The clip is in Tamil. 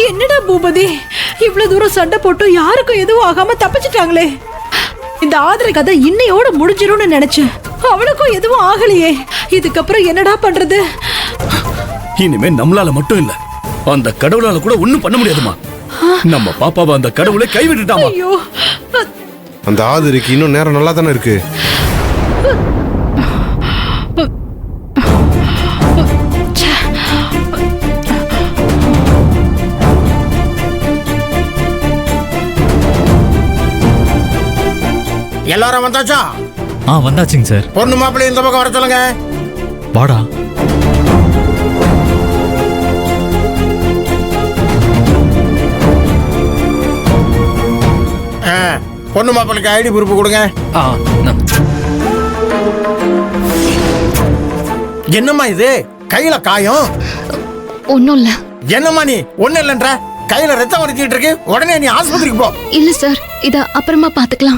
என்னடா பூபதி, இவ்வளவு தூரம் சண்டை போட்டு யாருக்கும் எதுவும் ஆகாம தப்பிச்சிட்டாங்களே. இந்த ஆதிரை கதை இன்னையோட முடிஞ்சிரும்னு நினைச்சேன். அவளுக்கும் எதுவும் ஆகலையே. இதுக்கப்புறம் என்னடா பண்றது? இனிமே நம்மளால மட்டும் இல்ல, அந்த கடவுளால கூட ஒண்ணும் பண்ண முடியாதுமா. நம்ம பாப்பாவை அந்த கடவுளை கைவிட்டுட்டாமா. ஐயோ, அந்த ஆதிரைக்கு இன்னும் நேரம் நல்லா தானே இருக்கு. எல்லாரும் வந்தாச்சா? வந்தாச்சுங்க சார். பொண்ணு மாப்பிள்ளை இந்த பக்கம் வர சொல்லுங்க. வாடா. பொண்ணு மாப்பிள்ளைக்கு ஐடி ப்ரூஃப் கொடுங்க. என்னம்மா இது கையில காயம்? ஒண்ணும் இல்ல. என்னம்மா நீ ஒண்ணு இல்லன்ற கையில ரத்தம் வடிச்சிட்டு இருக்கு, உடனே நீ ஆஸ்பத்திரிக்கு போ. இல்ல சார், இத அப்புறமா பாத்துக்கலாம்.